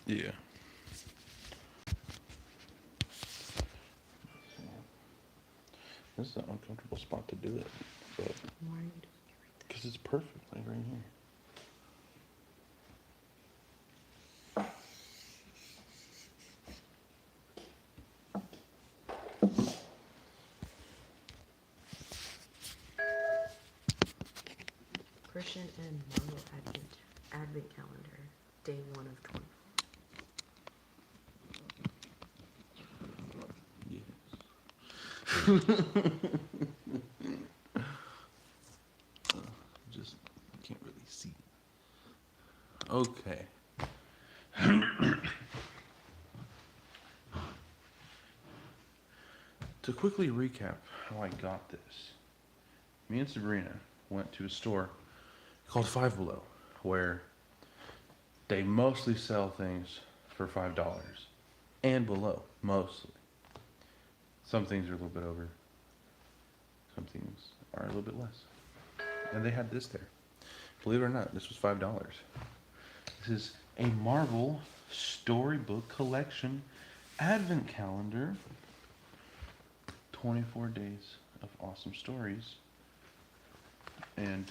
Yeah. This is an uncomfortable spot to do it, but Why are you doing it because it's perfect, like right here. Christian and Marvel Advent Calendar, day 1 of 20. Just can't really see. Okay. To quickly recap how I got this, me and Sabrina went to a store called Five Below, where they mostly sell things for $5 and below, mostly. Some things are a little bit over, some things are a little bit less. And they had this there. Believe it or not, this was $5. This is a Marvel storybook collection advent calendar. 24 days of awesome stories. And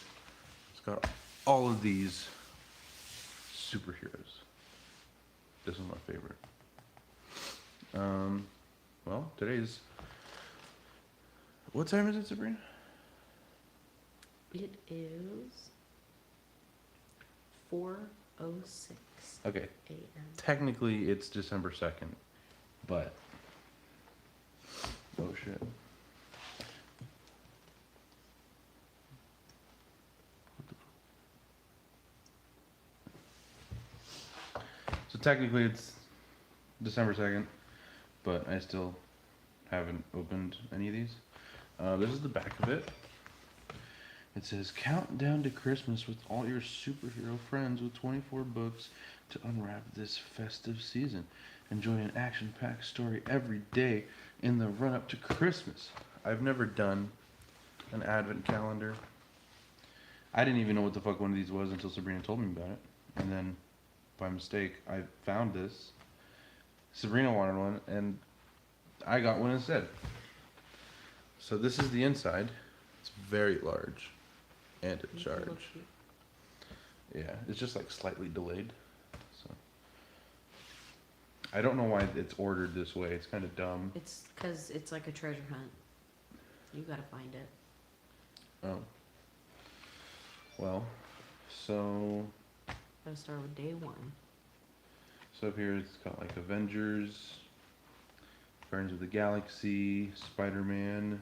it's got all of these superheroes. This is my favorite. Well, today's. What time is it, Sabrina? It is 4:06 Okay, a.m. technically it's December 2nd, but. Oh shit. So technically it's December 2nd, but I still haven't opened any of these. This is the back of it. It says, "Countdown to Christmas with all your superhero friends with 24 books to unwrap this festive season. Enjoy an action-packed story every day in the run-up to Christmas." I've never done an advent calendar. I didn't even know what the fuck one of these was until Sabrina told me about it. And then, by mistake, I found this. Sabrina wanted one, and I got one instead. So this is the inside. It's very large and in charge. Yeah, it's just like slightly delayed. So I don't know why it's ordered this way. It's kind of dumb. It's because it's like a treasure hunt. You gotta find it. Oh. Well, so Gotta start with day 1. so up here it's got like Avengers, Guardians of the Galaxy, Spider-Man.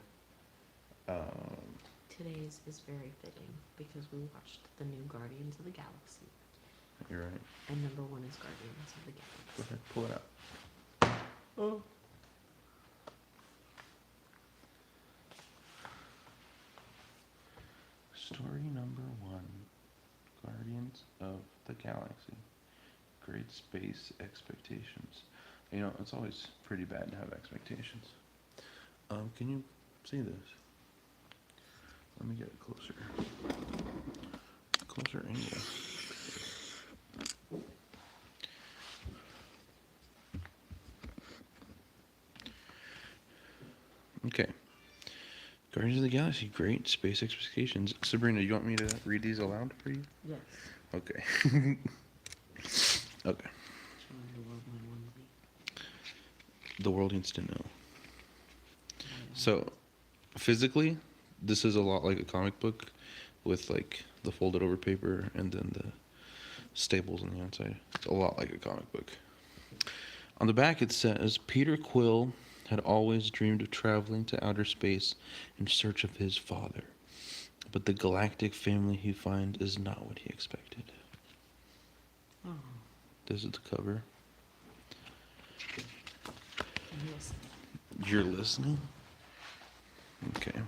Today's is very fitting because we watched the new Guardians of the Galaxy. You're right. And number 1 is Guardians of the Galaxy. Go ahead, pull it out. Oh. Story number 1, Guardians of the Galaxy. Great space expectations. You know, it's always pretty bad to have expectations. Can you see this? Let me get it closer. Closer angle. Okay. Guardians of the Galaxy, great space expectations. Sabrina, you want me to read these aloud for you? Yes. Okay. Okay. The world needs to know. So, physically, this is a lot like a comic book with like the folded over paper and then the staples on the outside. It's a lot like a comic book. On the back it says, "Peter Quill had always dreamed of traveling to outer space in search of his father. But the galactic family he finds is not what he expected." Oh. This is the cover. Yes. You're listening? Okay.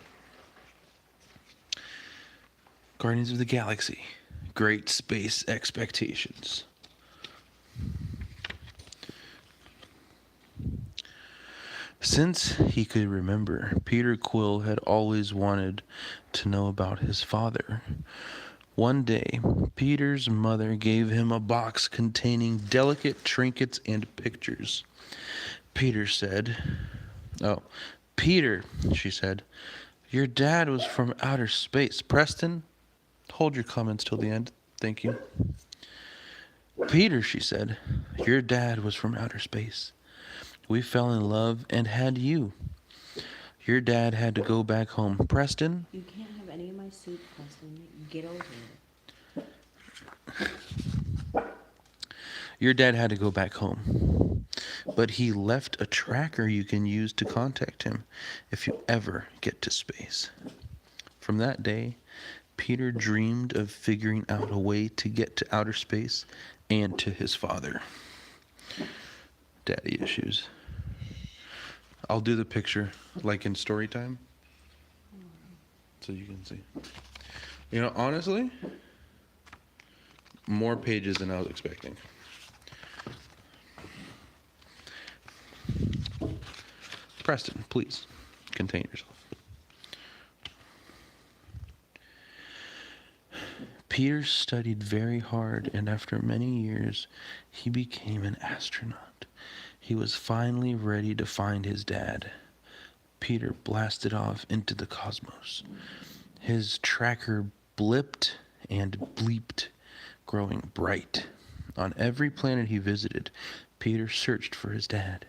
Guardians of the Galaxy. Great space expectations. Since he could remember, Peter Quill had always wanted to know about his father. One day, Peter's mother gave him a box containing delicate trinkets and pictures. Peter said, "Oh, Peter," she said, "your dad was from outer space." Preston, hold your comments till the end. Thank you. "Peter," she said, "your dad was from outer space. We fell in love and had you. Your dad had to go back home." Preston? You can't have any of my soup, Preston. Get over it. Your dad had to go back home. But he left a tracker you can use to contact him if you ever get to space. From that day, Peter dreamed of figuring out a way to get to outer space and to his father. Daddy issues. I'll do the picture like in story time so you can see. You know, honestly, more pages than I was expecting. Preston, please contain yourself. Peter studied very hard, and after many years, he became an astronaut. He was finally ready to find his dad. Peter blasted off into the cosmos. His tracker blipped and bleeped, growing bright. On every planet he visited, Peter searched for his dad.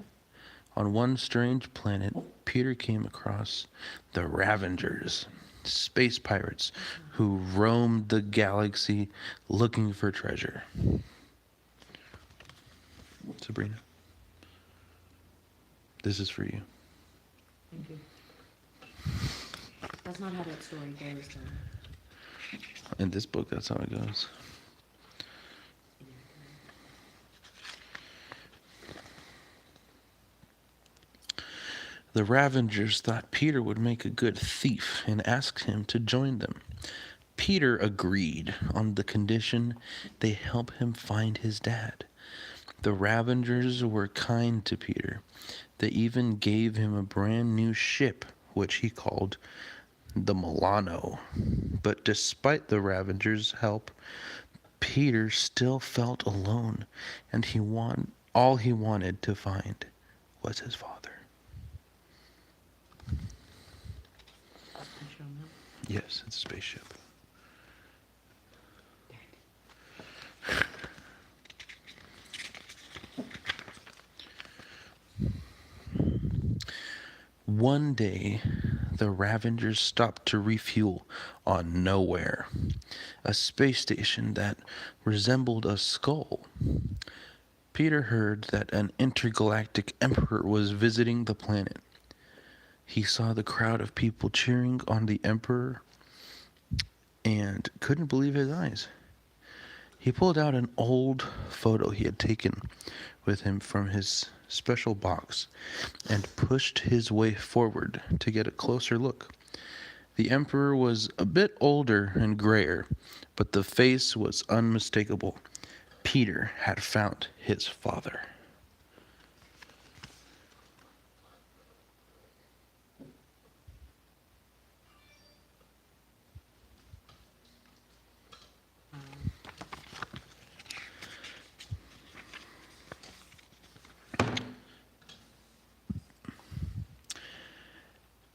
On one strange planet, Peter came across the Ravengers, space pirates who roamed the galaxy looking for treasure. Sabrina, this is for you. Thank you. That's not how that story goes, though. In this book, that's how it goes. The Ravengers thought Peter would make a good thief and asked him to join them. Peter agreed on the condition they help him find his dad. The Ravengers were kind to Peter. They even gave him a brand new ship, which he called the Milano. But despite the Ravengers' help, Peter still felt alone, and all he wanted to find was his father. Yes, it's a spaceship. One day, the Ravengers stopped to refuel on Nowhere, a space station that resembled a skull. Peter heard that an intergalactic emperor was visiting the planet. He saw the crowd of people cheering on the emperor and couldn't believe his eyes. He pulled out an old photo he had taken with him from his special box and pushed his way forward to get a closer look. The emperor was a bit older and grayer, but the face was unmistakable. Peter had found his father.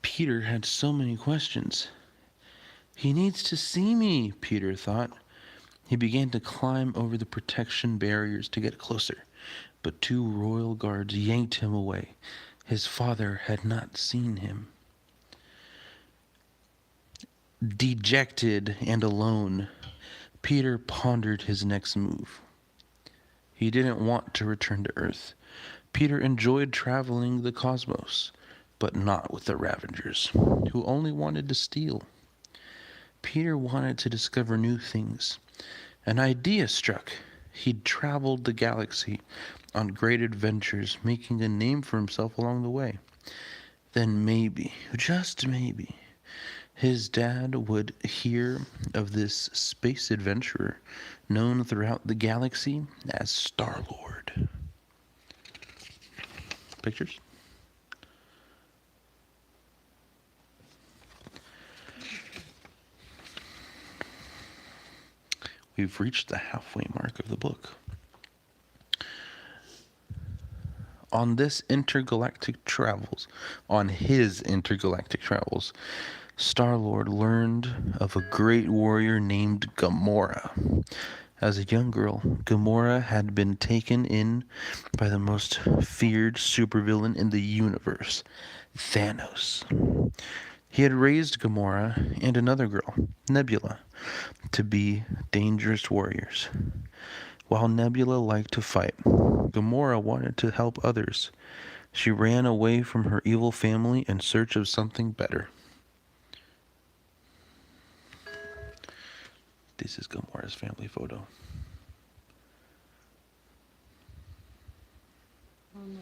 Peter had so many questions. He needs to see me, Peter thought. He began to climb over the protection barriers to get closer, but two royal guards yanked him away. His father had not seen him. Dejected and alone, Peter pondered his next move. He didn't want to return to Earth. Peter enjoyed traveling the cosmos, but not with the Ravengers, who only wanted to steal. Peter wanted to discover new things. An idea struck. He'd traveled the galaxy on great adventures, making a name for himself along the way. Then maybe, just maybe, his dad would hear of this space adventurer known throughout the galaxy as Star-Lord. Pictures? we've reached the halfway mark of the book. On his intergalactic travels, Star-Lord learned of a great warrior named Gamora. As a young girl, Gamora had been taken in by the most feared supervillain in the universe, Thanos. He had raised Gamora and another girl, Nebula, to be dangerous warriors. While Nebula liked to fight, Gamora wanted to help others. She ran away from her evil family in search of something better. This is Gamora's family photo. Oh no.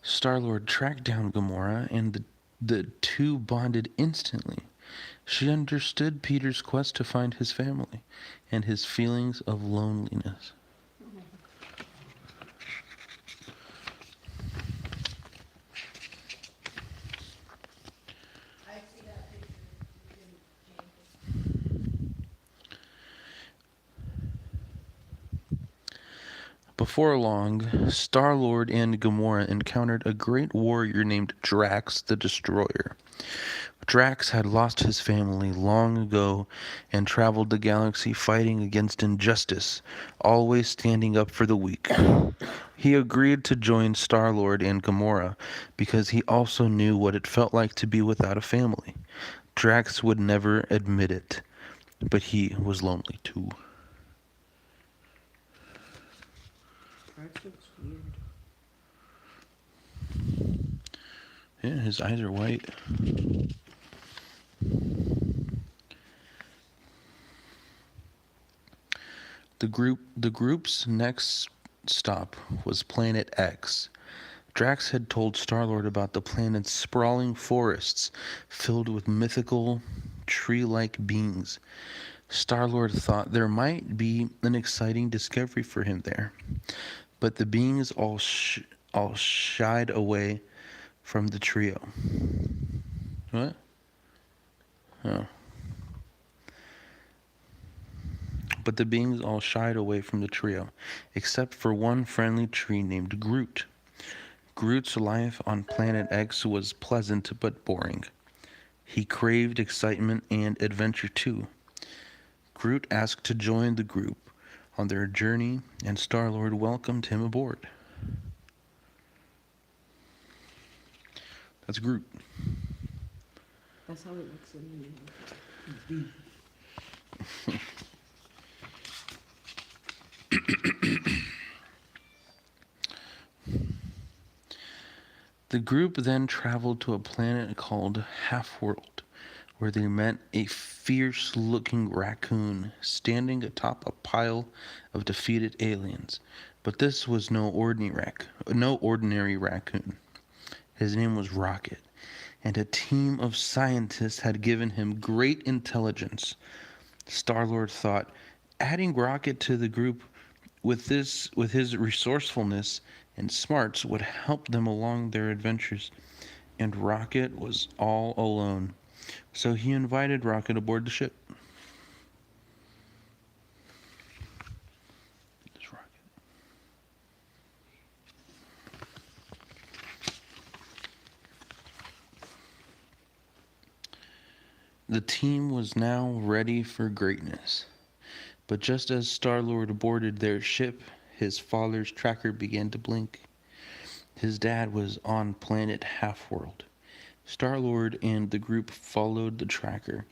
Star-Lord tracked down Gamora, and the two bonded instantly. She understood Peter's quest to find his family and his feelings of loneliness. Before long, Star-Lord and Gamora encountered a great warrior named Drax the Destroyer. Drax had lost his family long ago and traveled the galaxy fighting against injustice, always standing up for the weak. He agreed to join Star-Lord and Gamora because he also knew what it felt like to be without a family. Drax would never admit it, but he was lonely too. Drax looks weird. Yeah, his eyes are white. The group's next stop was Planet X. Drax had told Star-Lord about the planet's sprawling forests filled with mythical tree-like beings. Star-Lord thought there might be an exciting discovery for him there, but the beings all shied away from the trio. What? Oh. But the beings all shied away from the trio, except for one friendly tree named Groot. Groot's life on Planet X was pleasant but boring. He craved excitement and adventure too. Groot asked to join the group on their journey, and Star-Lord welcomed him aboard. That's Groot. That's how it looks in the The group then traveled to a planet called Half-World, where they met a fierce-looking raccoon standing atop a pile of defeated aliens. But this was no ordinary raccoon. His name was Rocket, and a team of scientists had given him great intelligence. Star-Lord thought, adding Rocket to the group with his resourcefulness and smarts would help them along their adventures, and Rocket was all alone. So he invited Rocket aboard the ship. This Rocket. The team was now ready for greatness. But just as Star-Lord boarded their ship, his father's tracker began to blink. His dad was on planet Half-World. Star-Lord and the group followed the tracker,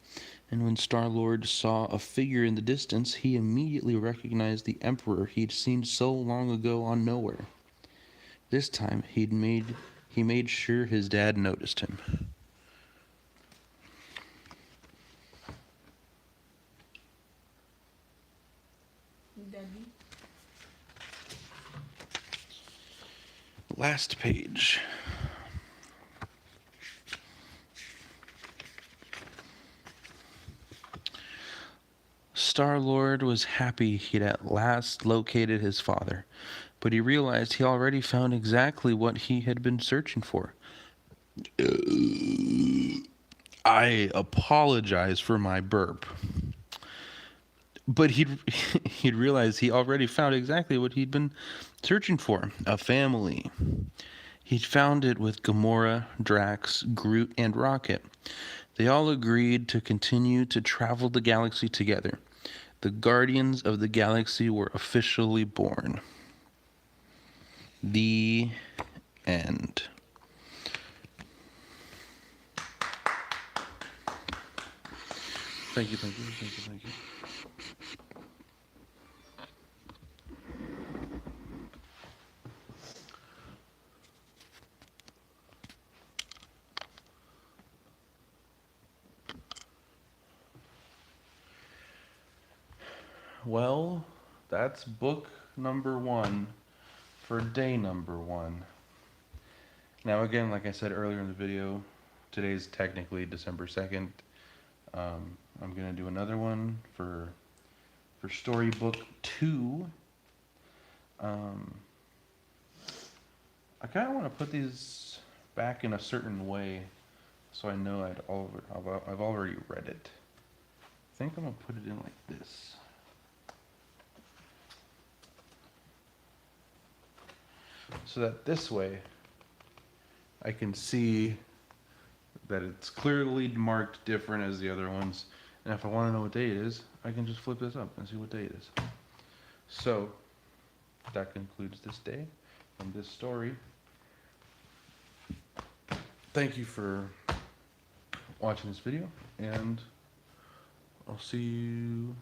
and when Star-Lord saw a figure in the distance, he immediately recognized the Emperor he'd seen so long ago on Nowhere. This time, he made sure his dad noticed him. Daddy. Last page. Star-Lord was happy he'd at last located his father, but he realized he already found exactly what he had been searching for. I apologize for my burp. But he'd he'd realized he already found exactly what he'd been searching for, a family. He'd found it with Gamora, Drax, Groot, and Rocket. They all agreed to continue to travel the galaxy together. The Guardians of the Galaxy were officially born. The end. Thank you, thank you, thank you, thank you. Well, that's book number 1 for day number 1. Now, again, like I said earlier in the video, today's technically December 2nd. I'm going to do another one for storybook 2. I kind of want to put these back in a certain way so I know I've already read it. I think I'm going to put it in like this. So that this way I can see that it's clearly marked different as the other ones. And if I want to know what day it is, I can just flip this up and see what day it is. So that concludes this day and this story. Thank you for watching this video, and I'll see you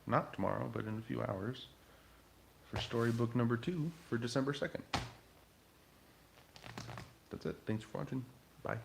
not tomorrow, but in a few hours for storybook number 2 for December 2nd. That's it. Thanks for watching. Bye.